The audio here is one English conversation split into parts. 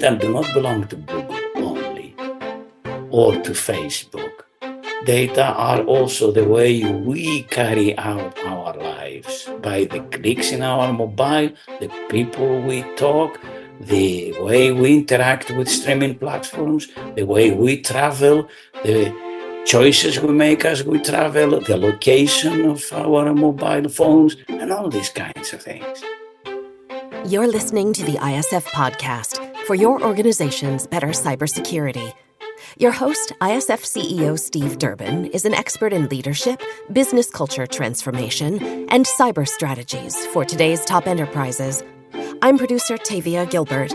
data do not belong to Google only or to Facebook. Data are also the way we carry out our lives by the clicks in our mobile, the people we talk, the way we interact with streaming platforms, the way we travel, the choices we make as we travel, the location of our mobile phones, and all these kinds of things. You're listening to the ISF podcast for your organization's better cybersecurity. Your host, ISF CEO Steve Durbin, is an expert in leadership, business culture transformation, and cyber strategies for today's top enterprises. I'm producer Tavia Gilbert.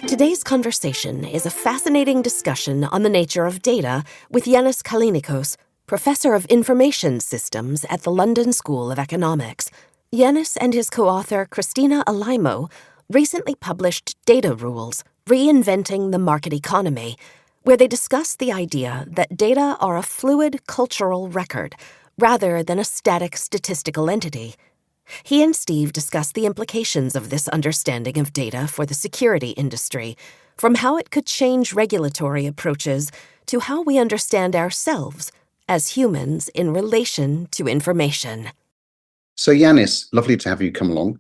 Today's conversation is a fascinating discussion on the nature of data with Jannis Kallinikos, Professor of Information Systems at the London School of Economics. Jannis and his co-author Christina Alaimo recently published Data Rules, Reinventing the Market Economy, where they discuss the idea that data are a fluid cultural record rather than a static statistical entity. He and Steve discuss the implications of this understanding of data for the security industry, from how it could change regulatory approaches to how we understand ourselves as humans in relation to information. So, Jannis, lovely to have you come along.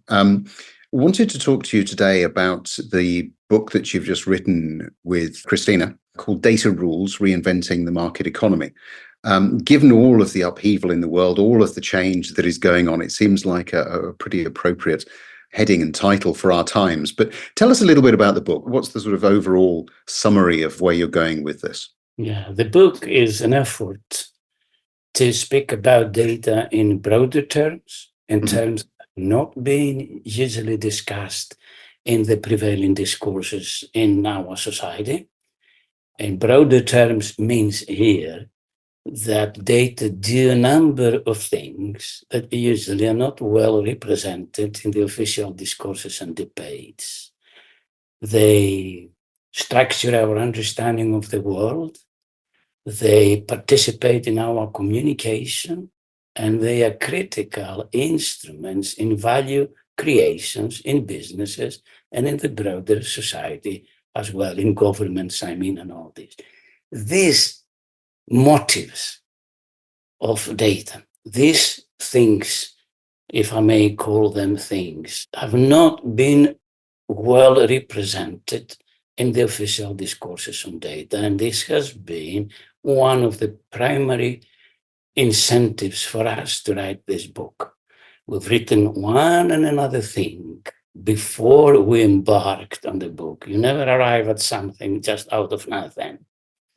Wanted to talk to you today about the book that you've just written with Christina called Data Rules, Reinventing the Market Economy. Given all of the upheaval in the world, all of the change that is going on, it seems like a pretty appropriate heading and title for our times. But tell us a little bit about the book. What's the sort of overall summary of where you're going with this? Yeah, the book is an effort to speak about data in broader terms, in terms not being usually discussed in the prevailing discourses in our society. In broader terms means here that data do a number of things that usually are not well represented in the official discourses and debates. They structure our understanding of the world, they participate in our communication, and they are critical instruments in value creations in businesses and in the broader society as well, in governments, and all this. These motives of data, these things, if I may call them things, have not been well represented in the official discourses on data. And this has been one of the primary incentives for us to write this book. We've written one and another thing before we embarked on the book. You never arrive at something just out of nothing.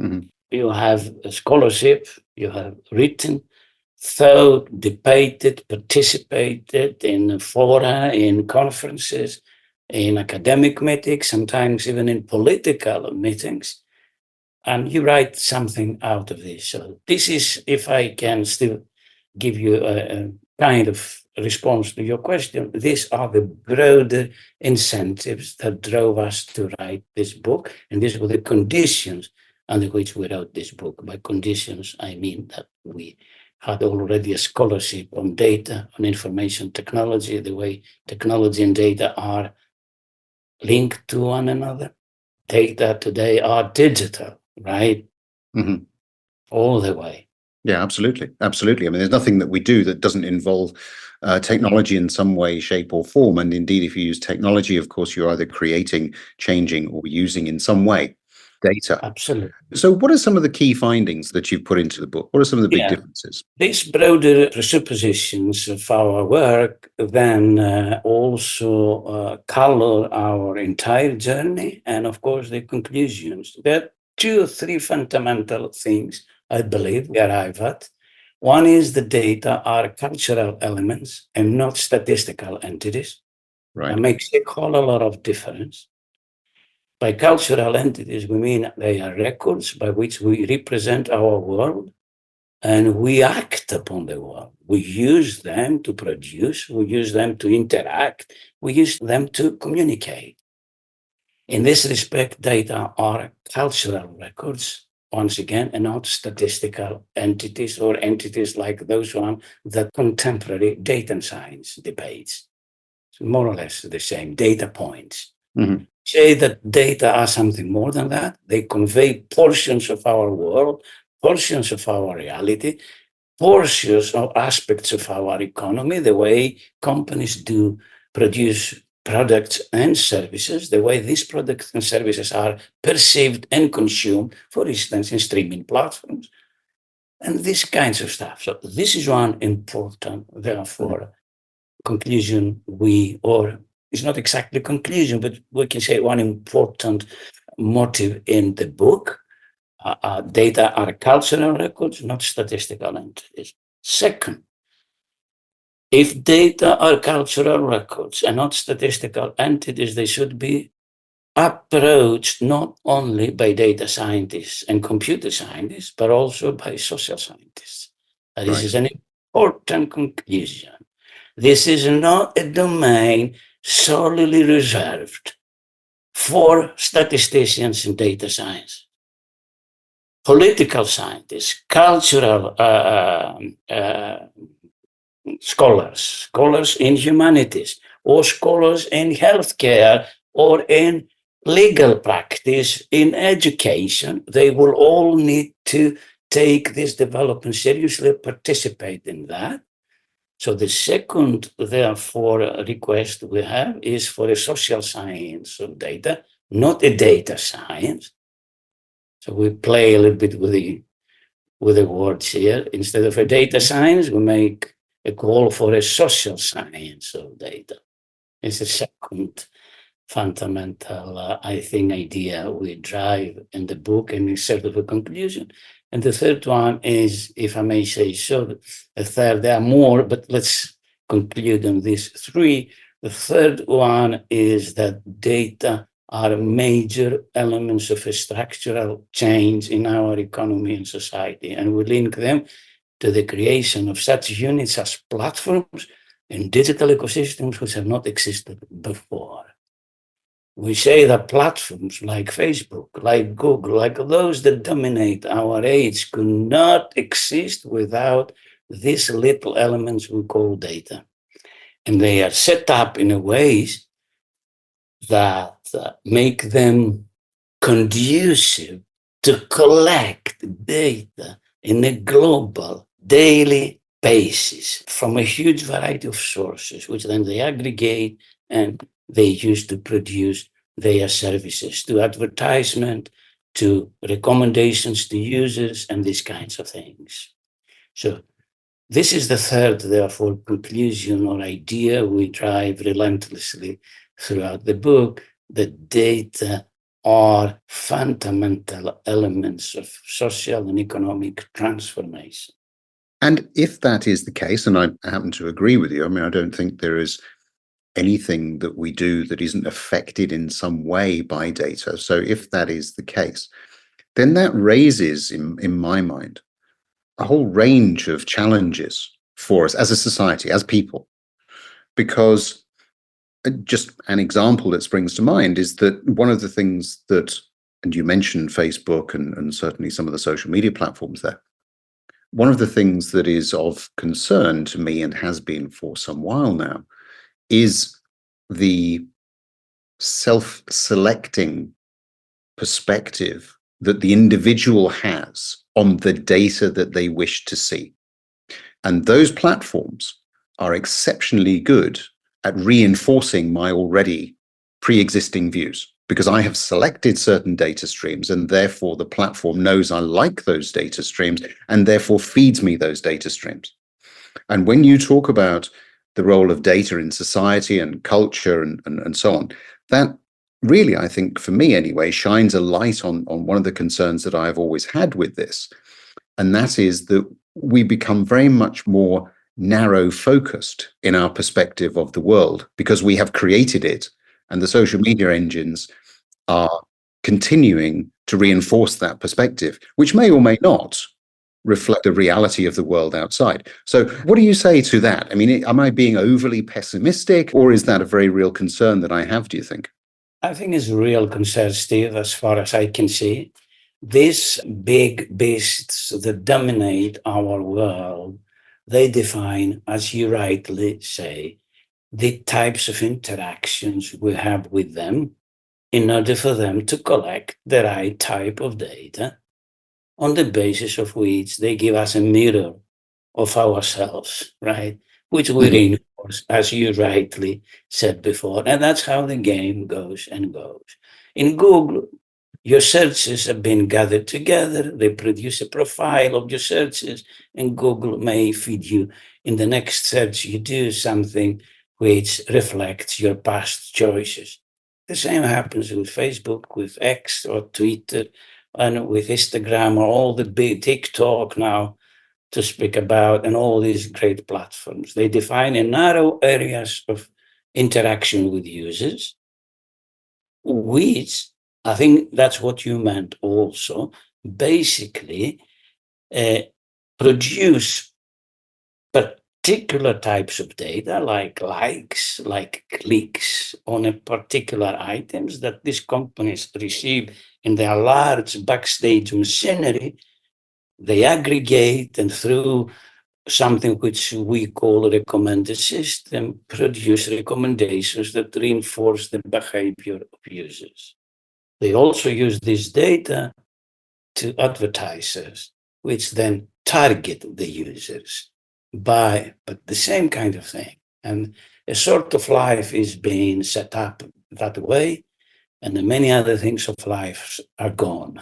Mm-hmm. You have a scholarship, you have written, thought, debated, participated in fora, in conferences, in academic meetings, sometimes even in political meetings. And you write something out of this. So this is, if I can still give you a kind of response to your question, these are the broader incentives that drove us to write this book. And these were the conditions under which we wrote this book. By conditions, I mean that we had already a scholarship on data, on information technology, the way technology and data are linked to one another. Data today are digital, right? Mm-hmm. All the way. Yeah, absolutely. Absolutely. I mean, there's nothing that we do that doesn't involve technology in some way, shape or form. And indeed, if you use technology, of course, you're either creating, changing or using in some way data. Absolutely. So what are some of the key findings that you've put into the book? What are some of the big differences? These broader presuppositions of our work then also color our entire journey and, of course, the conclusions. There are 2 or 3 fundamental things I believe we arrive at. One is the data are cultural elements and not statistical entities. Right. That makes a whole lot of difference. By cultural entities, we mean they are records by which we represent our world and we act upon the world. We use them to produce, we use them to interact, we use them to communicate. In this respect, data are cultural records, once again, and not statistical entities or entities like those one that contemporary data science debates. So more or less the same data points. Mm-hmm. say that data are something more than that. They convey portions of our world, portions of our reality, portions or aspects of our economy, the way companies do produce products and services, the way these products and services are perceived and consumed, for instance, in streaming platforms, and these kinds of stuff. So this is one important, therefore, conclusion or it's not exactly conclusion, but we can say one important motive in the book. Data are cultural records, not statistical entities. Second, if data are cultural records and not statistical entities, they should be approached not only by data scientists and computer scientists, but also by social scientists. This is an important conclusion. This is not a domain solely reserved for statisticians in data science. Political scientists, cultural scholars in humanities, or scholars in healthcare, or in legal practice, in education, they will all need to take this development seriously, participate in that. So the second, therefore, request we have is for a social science of data, not a data science. So we play a little bit with the words here. Instead of a data science, we make a call for a social science of data. It's the second fundamental, I think, idea we drive in the book, and it's sort of a conclusion. And the third one is, if I may say so, there are more, but let's conclude on these three. The third one is that data are major elements of a structural change in our economy and society, and we link them to the creation of such units as platforms and digital ecosystems which have not existed before. We say that platforms like Facebook, like Google, like those that dominate our age could not exist without these little elements we call data. And they are set up in a ways that make them conducive to collect data in a global, daily basis from a huge variety of sources, which then they aggregate and they use to produce their services, to advertisement, to recommendations to users, and these kinds of things. So this is the third, therefore, conclusion or idea we drive relentlessly throughout the book, that data are fundamental elements of social and economic transformation. And if that is the case, and I happen to agree with you, I mean, I don't think there is anything that we do that isn't affected in some way by data. So if that is the case, then that raises, in my mind, a whole range of challenges for us as a society, as people. Because just an example that springs to mind is that one of the things that, and you mentioned Facebook and certainly some of the social media platforms there, one of the things that is of concern to me and has been for some while now is the self-selecting perspective that the individual has on the data that they wish to see. And those platforms are exceptionally good at reinforcing my already pre-existing views, because I have selected certain data streams, and therefore the platform knows I like those data streams and therefore feeds me those data streams. And when you talk about the role of data in society and culture and so on, that really, I think, for me anyway, shines a light on one of the concerns that I've always had with this. And that is that we become very much more narrow focused in our perspective of the world because we have created it, and the social media engines are continuing to reinforce that perspective, which may or may not reflect the reality of the world outside. So what do you say to that? I mean, am I being overly pessimistic, or is that a very real concern that I have, do you think? I think it's a real concern, Steve, as far as I can see. These big beasts that dominate our world, they define, as you rightly say, the types of interactions we have with them in order for them to collect the right type of data on the basis of which they give us a mirror of ourselves, right? Which we reinforce, as you rightly said before. And that's how the game goes and goes. In Google, your searches have been gathered together. They produce a profile of your searches, and Google may feed you in the next search you do something which reflects your past choices. The same happens with Facebook, with X or Twitter, and with Instagram or all the big TikTok now to speak about, and all these great platforms. They define a narrow areas of interaction with users, which I think that's what you meant also, basically produce particular types of data like likes, like clicks on a particular items that these companies receive in their large backstage machinery. They aggregate, and through something which we call a recommended system, produce recommendations that reinforce the behavior of users. They also use this data to advertisers, which then target the users by, but the same kind of thing. And a sort of life is being set up that way, and many other things of life are gone.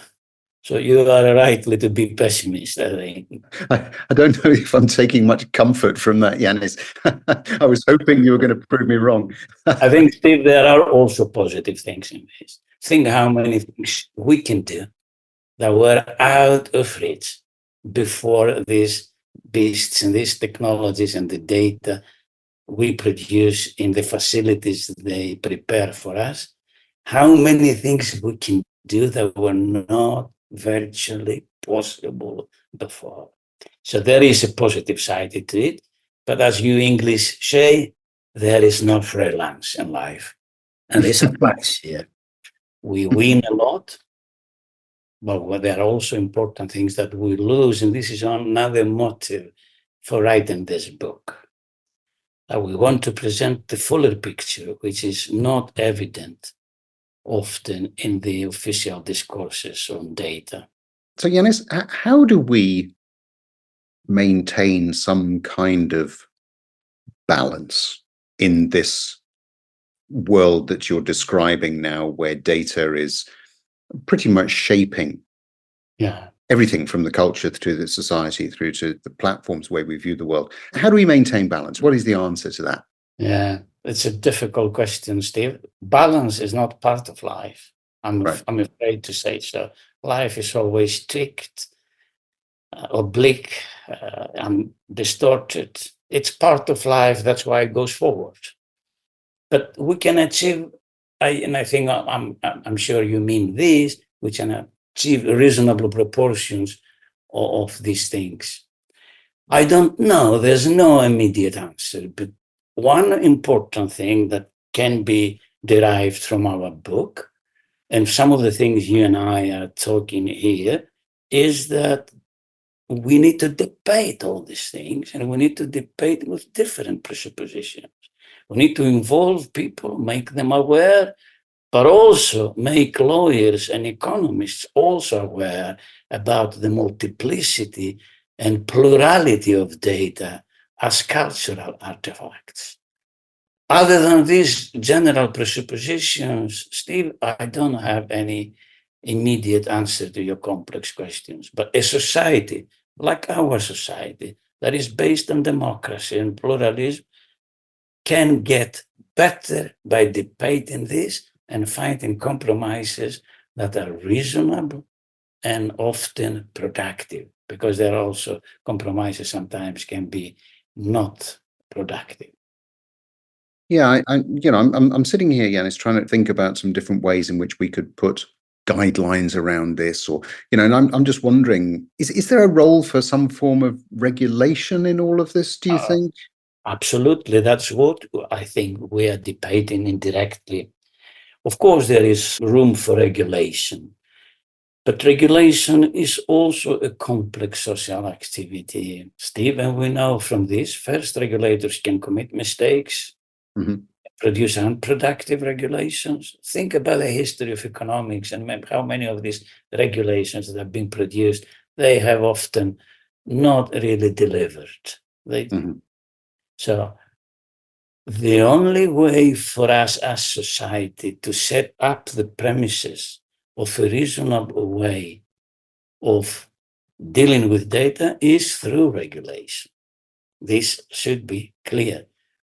So you are rightly to be pessimist, I think. I don't know if I'm taking much comfort from that, Jannis. I was hoping you were going to prove me wrong. I think, Steve, there are also positive things in this. Think how many things we can do that were out of reach before these beasts and these technologies and the data we produce in the facilities they prepare for us. How many things we can do that were not virtually possible before. So there is a positive side to it, but as you English say, there is no free lunch in life. And this applies here. We win a lot, but there are also important things that we lose. And this is another motive for writing this book. We want to present the fuller picture, which is not evident often in the official discourses on data. So, Jannis, how do we maintain some kind of balance in this world that you're describing now, where data is pretty much shaping everything from the culture to the society through to the platforms where we view the world? How do we maintain balance? What is the answer to that? Yeah, it's a difficult question, Steve. Balance is not part of life. I'm afraid to say so. Life is always strict, oblique, and distorted. It's part of life. That's why it goes forward. But we can achieve, and I think I'm sure you mean this, we can achieve reasonable proportions of these things. I don't know. There's no immediate answer, but one important thing that can be derived from our book, and some of the things you and I are talking here, is that we need to debate all these things, and we need to debate with different presuppositions. We need to involve people, make them aware, but also make lawyers and economists also aware about the multiplicity and plurality of data as cultural artifacts. Other than these general presuppositions, Steve, I don't have any immediate answer to your complex questions. But a society like our society that is based on democracy and pluralism can get better by debating this and finding compromises that are reasonable and often productive, because there are also compromises sometimes can be not productive. Yeah, I'm sitting here, Jannis, trying to think about some different ways in which we could put guidelines around this, or and I'm just wondering, is there a role for some form of regulation in all of this, do you think? Absolutely. That's what I think we are debating indirectly. Of course, there is room for regulation, but regulation is also a complex social activity, Steve, and we know from this, first, regulators can commit mistakes. produce unproductive regulations. Think about the history of economics and how many of these regulations that have been produced, they have often not really delivered. So the only way for us as society to set up the premises of a reasonable way of dealing with data is through regulation. This should be clear.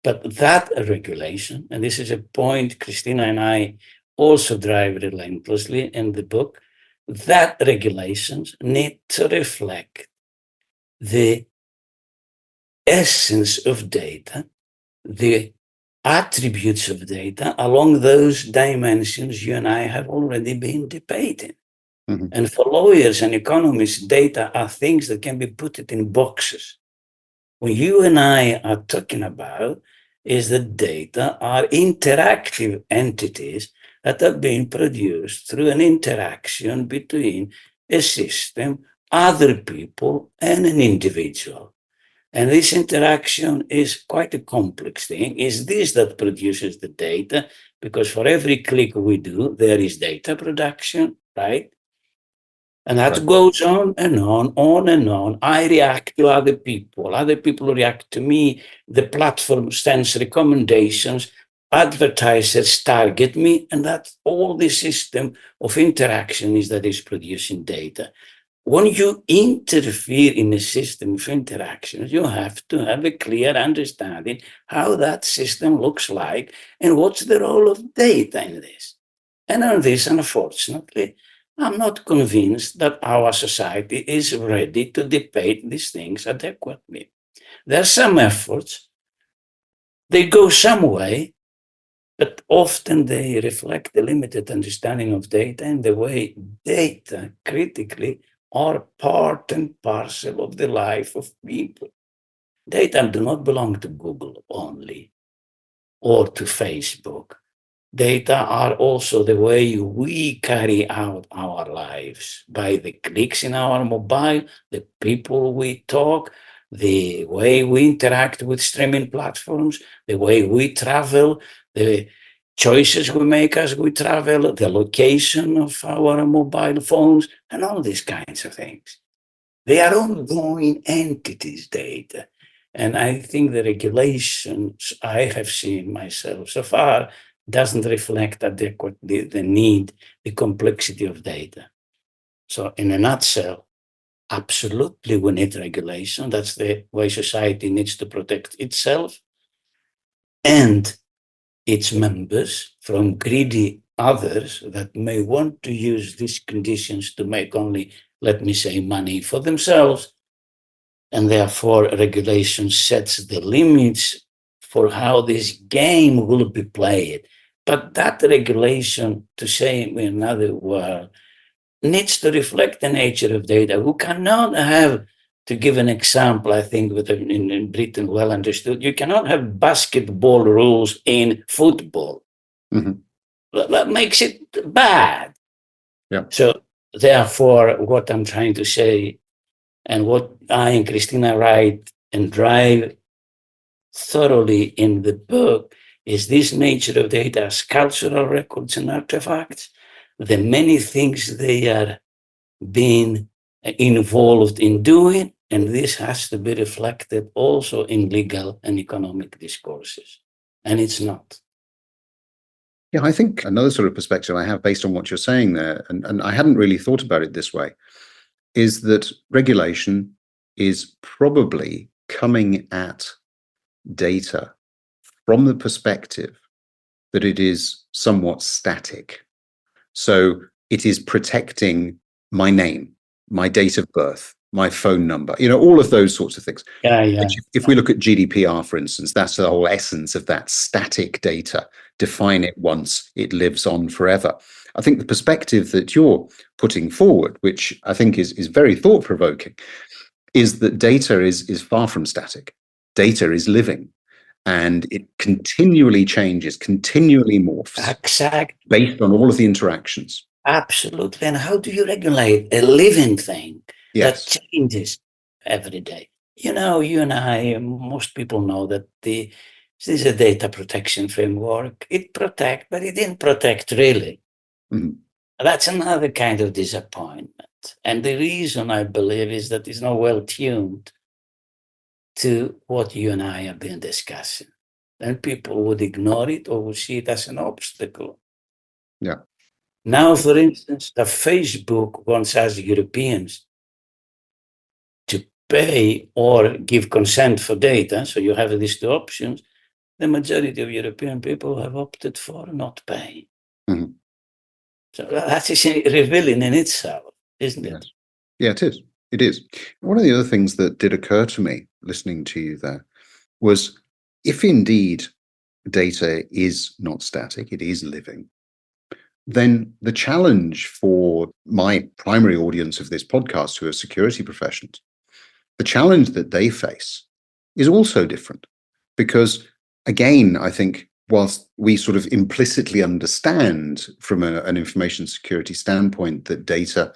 But that regulation, and this is a point Christina and I also drive relentlessly in the book, that regulations need to reflect the essence of data, the attributes of data along those dimensions you and I have already been debating. And for lawyers and economists, data are things that can be put in boxes. What you and I are talking about is that data are interactive entities that are being produced through an interaction between a system, other people, and an individual. And this interaction is quite a complex thing. It's this that produces the data, because for every click we do, there is data production, right? And that goes on and on and on. I react to other people react to me. The platform sends recommendations, advertisers target me, and that's all the system of interaction that is producing data. When you interfere in a system of interactions, you have to have a clear understanding how that system looks like and what's the role of data in this. And on this, unfortunately, I'm not convinced that our society is ready to debate these things adequately. There are some efforts, they go some way, but often they reflect a limited understanding of data and the way data critically are part and parcel of the life of people. Data do not belong to Google only or to Facebook. Data are also the way we carry out our lives by the clicks in our mobile, the people we talk, the way we interact with streaming platforms, the way we travel, the choices we make as we travel, the location of our mobile phones, and all these kinds of things. They are ongoing entities, data. And I think the regulations I have seen myself so far doesn't reflect adequately the need, the complexity of data. So in a nutshell, absolutely we need regulation. That's the way society needs to protect itself and its members from greedy others that may want to use these conditions to make only, let me say, money for themselves. And therefore, regulation sets the limits for how this game will be played. But that regulation, to say in another word, needs to reflect the nature of data. We cannot have, to give an example, I think in Britain well understood, you cannot have basketball rules in football. That makes it bad. So therefore, what I'm trying to say, and what I and Christina write and drive thoroughly in the book, is this nature of data as cultural records and artifacts, the many things they are being involved in doing, and this has to be reflected also in legal and economic discourses. And it's not. Yeah, I think another sort of perspective I have based on what you're saying there, and I hadn't really thought about it this way, is that regulation is probably coming at data from the perspective that it is somewhat static. So it is protecting my name, my date of birth, my phone number, all of those sorts of things. If we look at GDPR, for instance, that's the whole essence of that static data. Define it once, it lives on forever. I think the perspective that you're putting forward, which I think is very thought-provoking, is that data is far from static. Data is living, and it continually changes, continually morphs, based on all of the interactions. Absolutely. And how do you regulate a living thing that changes every day? You and I, most people know that the This is a data protection framework. It protects, but it didn't protect really. Mhm. That's another kind of disappointment. And the reason I believe is that it's not well tuned to what you and I have been discussing. And people would ignore it or would see it as an obstacle. Yeah. Now, for instance, the Facebook wants us Europeans to pay or give consent for data. So you have these two options. The majority of European people have opted for not paying. Mhm. So that is revealing in itself, isn't it? Yes. Yeah, it is. It is. One of the other things that did occur to me listening to you there was, if indeed data is not static, it is living, then the challenge for my primary audience of this podcast, who are security professionals, the challenge that they face is also different. Because again, I think whilst we sort of implicitly understand from an information security standpoint that data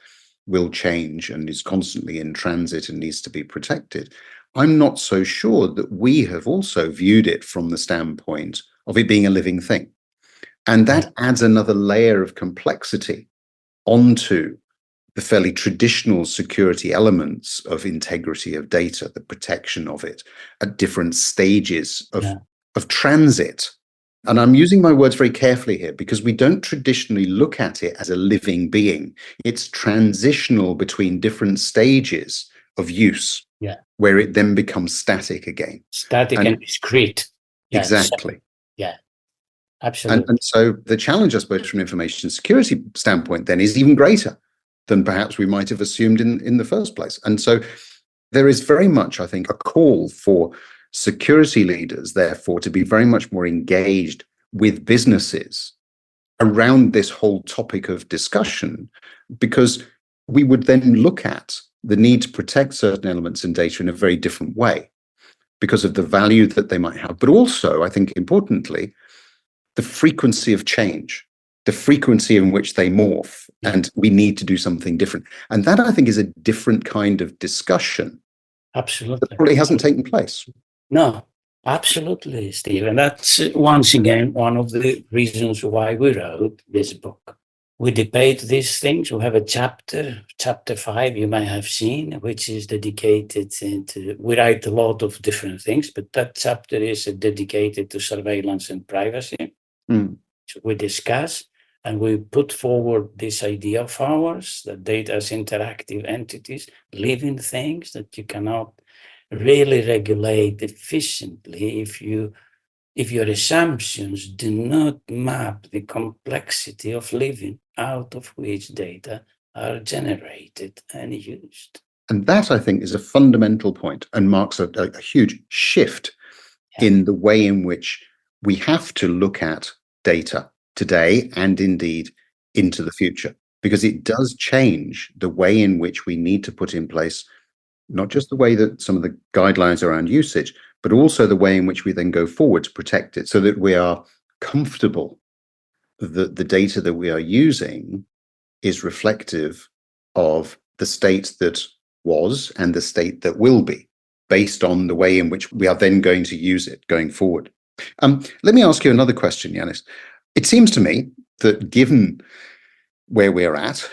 will change and is constantly in transit and needs to be protected, I'm not so sure that we have also viewed it from the standpoint of it being a living thing. And that adds another layer of complexity onto the fairly traditional security elements of integrity of data, the protection of it at different stages of transit. And I'm using my words very carefully here because we don't traditionally look at it as a living being. It's transitional between different stages of use, where it then becomes static again. Static and discrete. Exactly. Yeah, absolutely. And so the challenge, I suppose, from an information security standpoint then is even greater than perhaps we might have assumed in the first place. And so there is very much, I think, a call for security leaders, therefore, to be very much more engaged with businesses around this whole topic of discussion, because we would then look at the need to protect certain elements in data in a very different way because of the value that they might have. But also, I think importantly, the frequency of change, the frequency in which they morph, and we need to do something different. And that, I think, is a different kind of discussion. Absolutely. That probably hasn't taken place. No, absolutely, Steve. And that's once again one of the reasons why we wrote this book. We debate these things. We have a chapter 5 you may have seen, which is dedicated to, we write a lot of different things, but that chapter is dedicated to surveillance and privacy. So we discuss and we put forward this idea of ours, that data as interactive entities, living things that you cannot really regulate efficiently if your assumptions do not map the complexity of living out of which data are generated and used. And that, I think, is a fundamental point and marks a huge shift in the way in which we have to look at data today and indeed into the future, because it does change the way in which we need to put in place not just the way that some of the guidelines around usage, but also the way in which we then go forward to protect it so that we are comfortable that the data that we are using is reflective of the state that was and the state that will be, based on the way in which we are then going to use it going forward. Let me ask you another question, Jannis. It seems to me that given where we're at,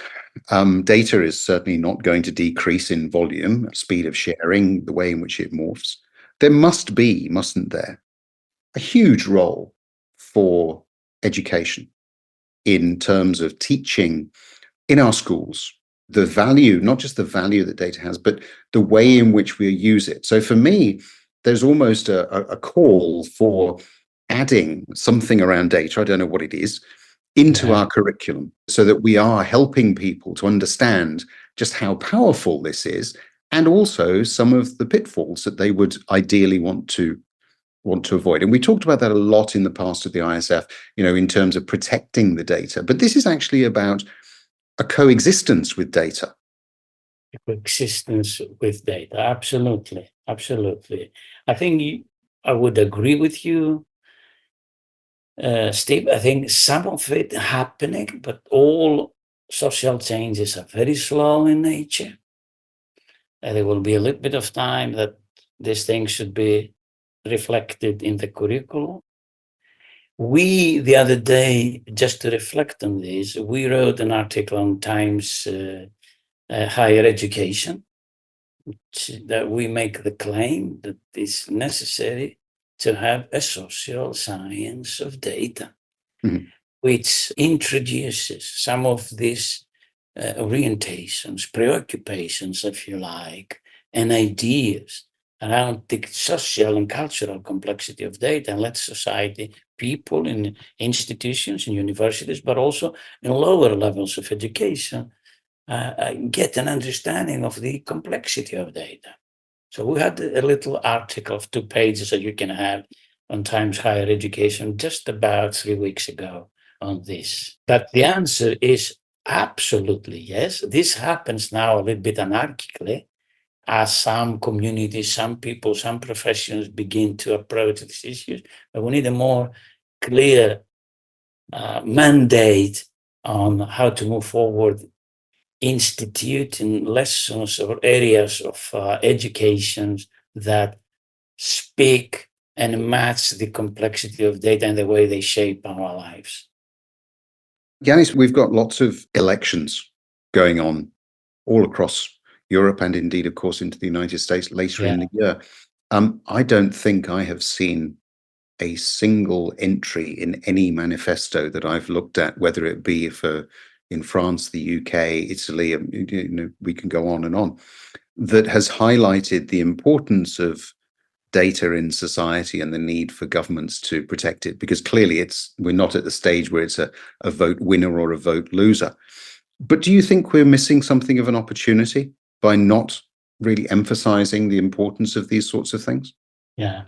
data is certainly not going to decrease in volume, speed of sharing, the way in which it morphs. There must be, mustn't there, a huge role for education in terms of teaching in our schools the value, not just the value that data has, but the way in which we use it. So for me, there's almost a call for adding something around data, I don't know what it is, into our curriculum so that we are helping people to understand just how powerful this is, and also some of the pitfalls that they would ideally want to avoid. And we talked about that a lot in the past at the ISF, in terms of protecting the data. But this is actually about a coexistence with data. Coexistence with data, absolutely, absolutely. I think I would agree with you, Steve. I think some of it happening, but all social changes are very slow in nature. There will be a little bit of time that this thing should be reflected in the curriculum. We, the other day, just to reflect on this, we wrote an article on Times Higher Education, that we make the claim that it's necessary to have a social science of data, which introduces some of these orientations, preoccupations, if you like, and ideas around the social and cultural complexity of data, and let society, people in institutions and universities, but also in lower levels of education, get an understanding of the complexity of data. So we had a little article of 2 pages that you can have on Times Higher Education just about 3 weeks ago on this. But the answer is absolutely yes. This happens now a little bit anarchically as some communities, some people, some professions begin to approach these issues. But we need a more clear mandate on how to move forward, instituting lessons or areas of education that speak and match the complexity of data and the way they shape our lives. Jannis, we've got lots of elections going on all across Europe and indeed, of course, into the United States later in the year. I don't think I have seen a single entry in any manifesto that I've looked at, whether it be in France, the UK, Italy, we can go on, that has highlighted the importance of data in society and the need for governments to protect it, because clearly we're not at the stage where it's a vote winner or a vote loser. But do you think we're missing something of an opportunity by not really emphasizing the importance of these sorts of things? Yeah,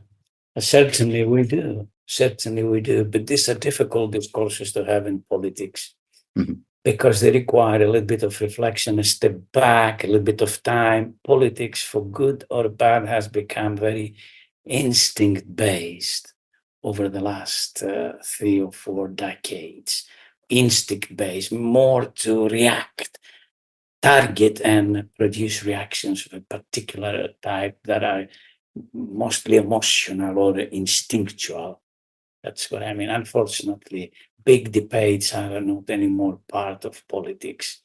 certainly we do. Certainly we do. But these are difficult discourses to have in politics, because they require a little bit of reflection, a step back, a little bit of time. Politics, for good or bad, has become very instinct-based over the last 3 or 4 decades. Instinct-based, more to react, target and produce reactions of a particular type that are mostly emotional or instinctual. That's what I mean. Unfortunately, big debates are not anymore part of politics.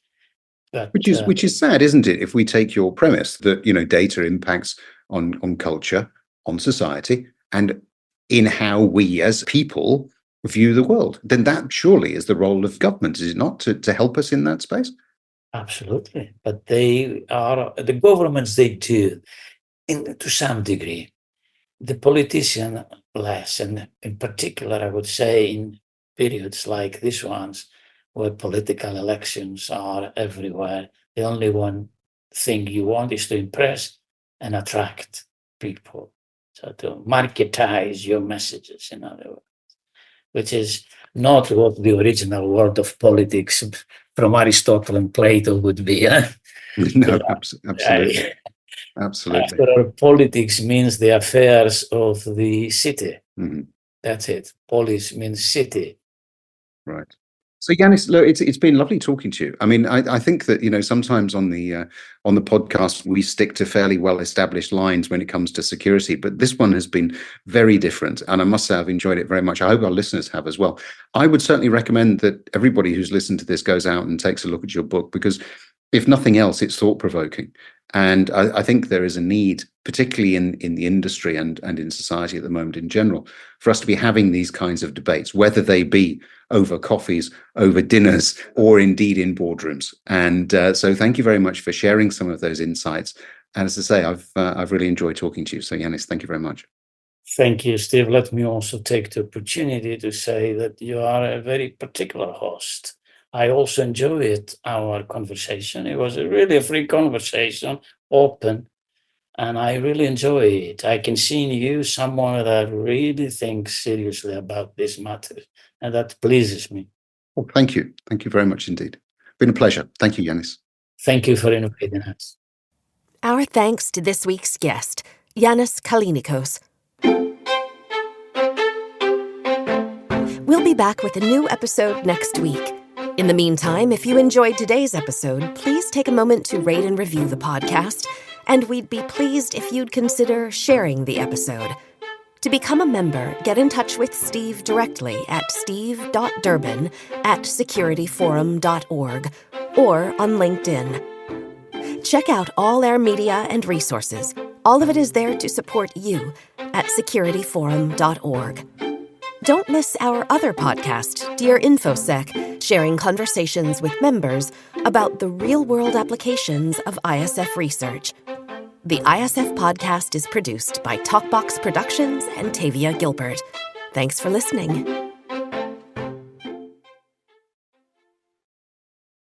But, which is sad, isn't it? If we take your premise that data impacts on culture, on society, and in how we as people view the world, then that surely is the role of government, is it not, to help us in that space? Absolutely. But the governments, they do, to some degree. The politician less, and in particular, I would say in periods like these ones, where political elections are everywhere, the only one thing you want is to impress and attract people. So to marketize your messages, in other words, which is not what the original word of politics from Aristotle and Plato would be. No, absolutely. Absolutely. After all, politics means the affairs of the city. That's it. Polis means city. Right. So Jannis, look, it's been lovely talking to you. I mean, I think that sometimes on the podcast we stick to fairly well established lines when it comes to security, but this one has been very different, and I must say I've enjoyed it very much. I hope our listeners have as well. I would certainly recommend that everybody who's listened to this goes out and takes a look at your book, because if nothing else, it's thought-provoking. And I think there is a need, particularly in the industry and in society at the moment in general, for us to be having these kinds of debates, whether they be over coffees, over dinners, or indeed in boardrooms. And so thank you very much for sharing some of those insights. And as I say, I've really enjoyed talking to you. So Jannis, thank you very much. Thank you, Steve. Let me also take the opportunity to say that you are a very particular host. I also enjoyed our conversation. It was really a free conversation, open, and I really enjoy it. I can see in you someone that really thinks seriously about this matter, and that pleases me. Well, thank you. Thank you very much indeed. Been a pleasure. Thank you, Jannis. Thank you for inviting us. Our thanks to this week's guest, Jannis Kallinikos. We'll be back with a new episode next week. In the meantime, if you enjoyed today's episode, please take a moment to rate and review the podcast, and we'd be pleased if you'd consider sharing the episode. To become a member, get in touch with Steve directly at steve.durbin@securityforum.org or on LinkedIn. Check out all our media and resources. All of it is there to support you at securityforum.org. Don't miss our other podcast, Dear InfoSec, sharing conversations with members about the real-world applications of ISF research. The ISF podcast is produced by Talkbox Productions and Tavia Gilbert. Thanks for listening.